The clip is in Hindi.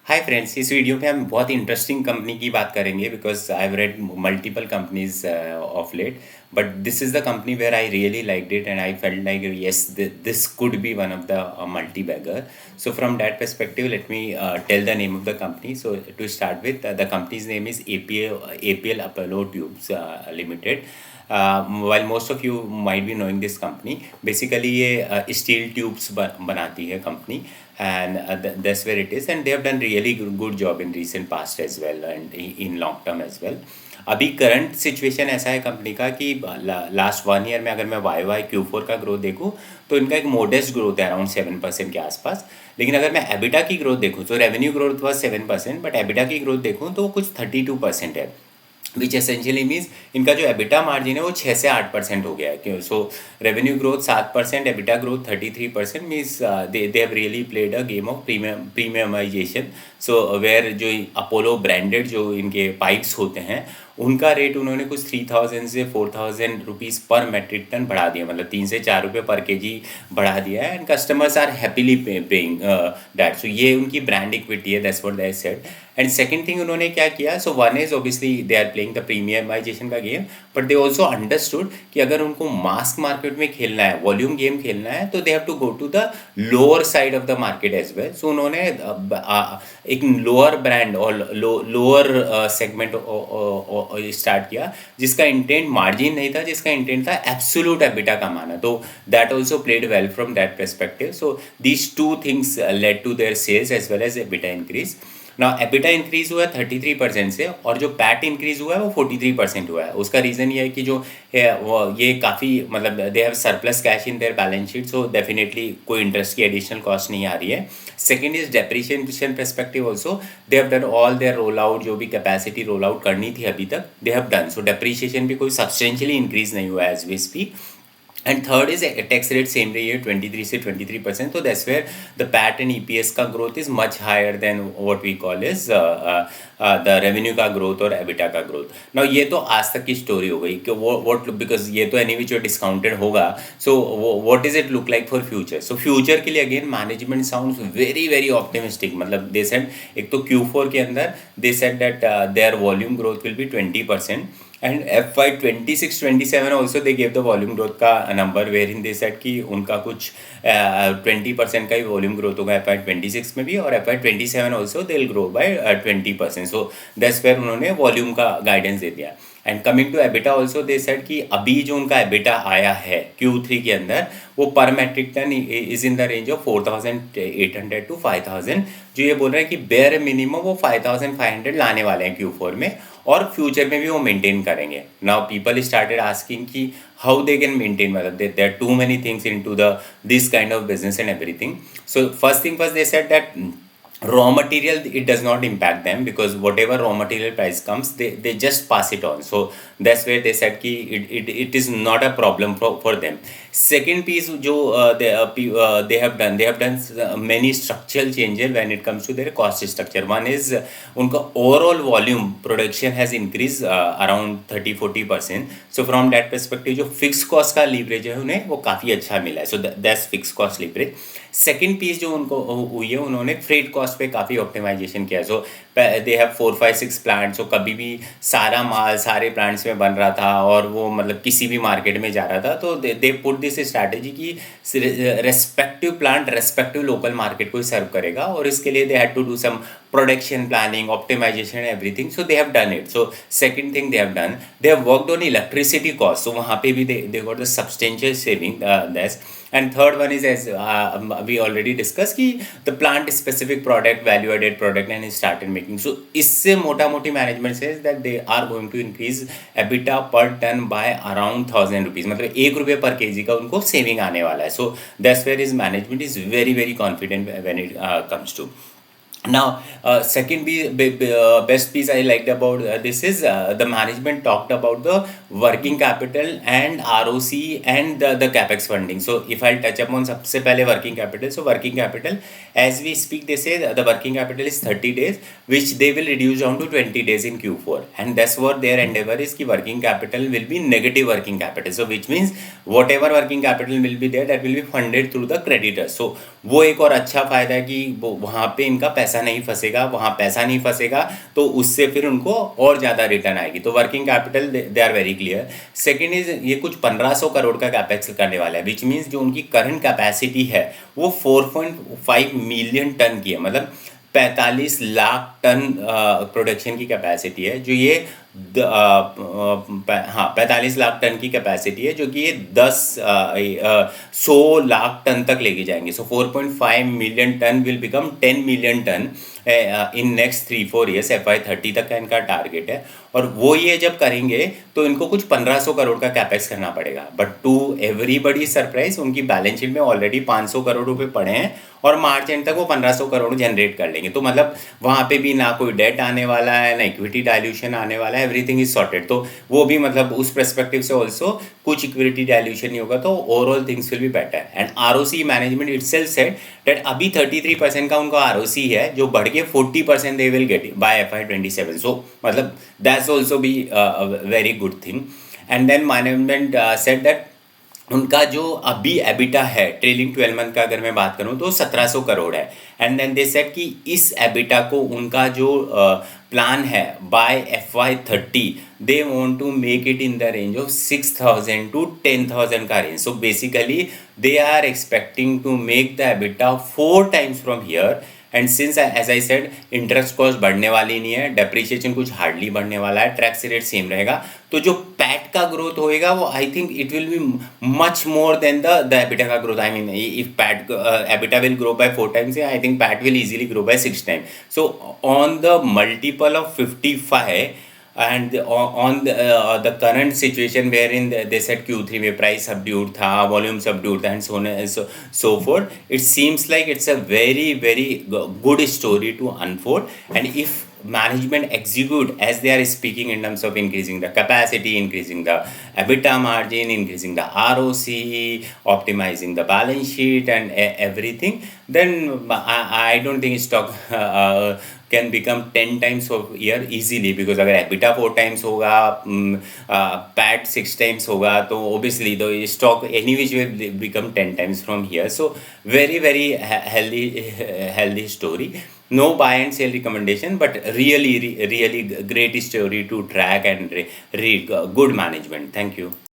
हाय फ्रेंड्स, इस वीडियो में हम बहुत इंटरेस्टिंग कंपनी की बात करेंगे because I have read multiple companies of late. But this is the company where I really liked it and I felt like yes, this could be one of the multi bagger. So from that perspective, let me tell the name of the company. So to start with, the company's name is APL Apollo Tubes Limited. While most of you might be knowing this company, basically ये स्टील ट्यूब्स बनाती है company. And that's where it is, and they have done really good job in recent past as well and in long term as well. अभी करंट सिचुएशन ऐसा है कंपनी का कि लास्ट 1 ईयर में अगर मैं YoY Q4 का ग्रोथ देखूँ तो इनका एक मोडेस्ट ग्रोथ है अराउंड 7% के आसपास. लेकिन अगर मैं एबिटा की ग्रोथ देखूँ तो revenue growth was 7%, but EBITDA की ग्रोथ देखूँ तो कुछ 32% है. विच एसेंशियली मीन्स इनका जो एबिटा मार्जिन है वो 6 से 8% हो गया है. क्यों? So revenue growth 7%, EBITDA growth 33% means they have really played a game of premiumisation. So where जो अपोलो ब्रांडेड जो इनके पाइप्स होते हैं उनका रेट उन्होंने कुछ 3000 से 4000 रुपीज़ पर मेट्रिक टन बढ़ा दिया, मतलब 3 से 4 रुपये पर केजी बढ़ा दिया है. And customers are happily paying that. So ये उनकी ब्रांड इक्विटी है, that's what they said. And second thing उन्होंने क्या किया, so one is obviously they are playing the premiumisation का game, but they also understood कि अगर उनको मास मार्केट में खेलना है, वॉल्यूम गेम खेलना है, तो they have to go to the lower side of the market as well. So उन्होंने एक लोअर ब्रांड और लोअर सेगमेंट स्टार्ट किया जिसका इंटेंट मार्जिन नहीं था, जिसका इंटेंट था एब्सोल्यूट एबिटा कमाना. तो that also played well from that perspective. So these two things led to their sales as well as EBITDA increase. ना एबिटा इंक्रीज हुआ है 33% से, और जो पैट इंक्रीज हुआ है वो 43% हुआ है. उसका रीज़न ये है कि जो है वो ये काफ़ी मतलब they have surplus cash in their balance sheet, so definitely कोई इंटरेस्ट की एडिशनल कॉस्ट नहीं आ रही है. Second is depreciation perspective also they have done all their roll out, जो भी कैपेसिटी रोल आउट करनी थी अभी तक they have done. So depreciation भी कोई सब्सटेंशियली इंक्रीज नहीं हुआ है as we speak. And third is tax rate same रही है 23 से 23%. तो that's where the PAT and EPS का growth is much higher than what we call is the revenue का ग्रोथ और एबिटा का ग्रोथ. नाउ ये तो आज तक की स्टोरी हो गई कि व्हाट, बिकॉज ये तो एनी विच डिस्काउंटेड होगा. So what is it look like for future. So future के लिए again management sounds very very optimistic. मतलब दे सेड एक तो Q4 के अंदर they said that their volume growth will be 20%. And FY 26-27 also they gave the volume growth का number wherein they set कि उनका कुछ 20% का ही वॉल्यूम ग्रोथ होगा FY 26 में भी, और FY 27 also they will grow by 20%. So that's where उन्होंने वॉल्यूम का गाइडेंस दे दिया. And coming to EBITDA also they said कि अभी जो उनका एबिटा आया है Q3 के अंदर वो पर metric ton is in the range of 4800 to 5000. जो ये बोल रहे हैं कि बेयर मिनिमम वो 5500 लाने वाले हैं Q4 में, और फ्यूचर में भी वो मेंटेन करेंगे. नाउ पीपल स्टार्टेड आस्किंग कि हाउ दे कैन मेंटेन, मतलब there are too many things into the this kind of business and everything. So first thing first they said that raw material, it does not impact them because whatever raw material price comes they just pass it on. So that's where they said ki it is not a problem for them. Second piece jo they have done many structural changes when it comes to their cost structure. One is unka overall volume production has increased around 30-40%. So from that perspective jo fixed cost ka leverage है उन्हें वो काफ़ी अच्छा मिला है. So that's fixed cost leverage. Second piece जो उनको हुई है, उन्होंने फ्रेट कॉस्ट पे काफ़ी ऑप्टिमाइजेशन किया. सो दे हैव 4-5-6 प्लांट्स. सो कभी भी सारा माल सारे प्लांट्स में बन रहा था और वो मतलब किसी भी मार्केट में जा रहा था, तो दे पुट दिस स्ट्रैटेजी की respective plant respective local market को सर्व करेगा, और इसके लिए they had to do some production planning optimisation everything. So they have done it. So second thing they have done, they have worked on electricity cost. So वहाँ पे भी they got the substantial saving that's. And third one is, as we already discussed, कि the plant specific product, value added product, and is started making. So इससे मोटा मोटी management says that they are going to increase EBITDA per ton by around 1000 rupees. मतलब 1 रुपये पर kg का उनको saving आने वाला है. So that's where his management is very very confident when it comes to. Now, second best piece I liked about this is the management talked about the working capital and ROC and the capex funding. So if I'll touch upon सबसे पहले working capital. So working capital, as we speak, they say the working capital is 30 days, which they will reduce down to 20 days in Q4. And that's what their endeavor is कि working capital will be negative working capital. So which means whatever working capital will be there, that will be funded through the creditors. So वो एक और अच्छा फायदा है कि वो वहाँ पे इनका पैसा पैसा नहीं फंसेगा, वहाँ पैसा नहीं फंसेगा, तो उससे फिर उनको और ज़्यादा रिटर्न आएगी। तो working capital they are very clear. Second is ये कुछ 1500 करोड़ का कैपेक्स करने वाला है, विच मीन्स जो उनकी करंट कैपेसिटी है वो 4.5 मिलियन टन की है, मतलब 45 लाख टन प्रोडक्शन की कैपेसिटी है, जो ये हाँ 45 लाख टन की कैपेसिटी है, जो कि ये 100 लाख टन तक लेके जाएंगे। So 4.5 million ton will become 10 million ton in next 3-4 years. FY30 तक का इनका टारगेट है, और वो ये जब करेंगे तो इनको कुछ 1500 करोड़ का कैपेक्स करना पड़ेगा। बट टू एवरीबडी सरप्राइज उनकी बैलेंस शीट में ऑलरेडी 500 करोड़ रुपए पड़े हैं, और मार्च एंड तक वो 1500 करोड़ जनरेट कर लेंगे। तो मतलब वहाँ पे भी ना कोई डेट आने वाला है, ना इक्विटी डायल्यूशन आने वाला है, एवरीथिंग इज सॉर्टेड। तो वो भी मतलब उस पर्सपेक्टिव से ऑल्सो कुछ इक्विटी डायल्यूशन नहीं होगा, तो overall things will be better. And ROC management itself said that अभी 33% का उनका ROC है, जो बढ़ के 40% they will get by FY27। So मतलब that's also be very good thing. And then management said that उनका जो अभी एबिटा है ट्रेलिंग 12 मंथ का अगर मैं बात करूं तो 1700 करोड़ है। एंड देन दे सेड कि इस एबिटा को उनका जो प्लान है by FY30 they want to make it in the range of 6000 to 10,000 का range. So basically they are expecting to make the EBITDA 4 times from here. And since as I said interest cost बढ़ने वाली नहीं है, डेप्रिसिएशन कुछ हार्डली बढ़ने वाला है, टैक्स रेट सेम रहेगा, तो जो पैट का ग्रोथ होएगा वो I think it will be much more than the EBITDA का growth. I mean if PAT EBITDA will grow by 4 times, I think PAT will easily grow by 6 times। So on the multiple of 55 and on the current situation wherein they said Q3 में price subdued था, volume subdued था, and so on and so forth, it seems like it's a very very good story to unfold। and if management execute as they are speaking in terms of increasing the capacity, increasing the EBITDA margin, increasing the ROC, optimizing the balance sheet and everything, then I don't think stock can become 10 times of year easily, because अगर EBITDA 4 times होगा, PAT 6 times होगा, तो obviously the stock any which will become 10 times from here। So very very healthy story। No buy and sell recommendation, but really great story to track and read good management। Thank you।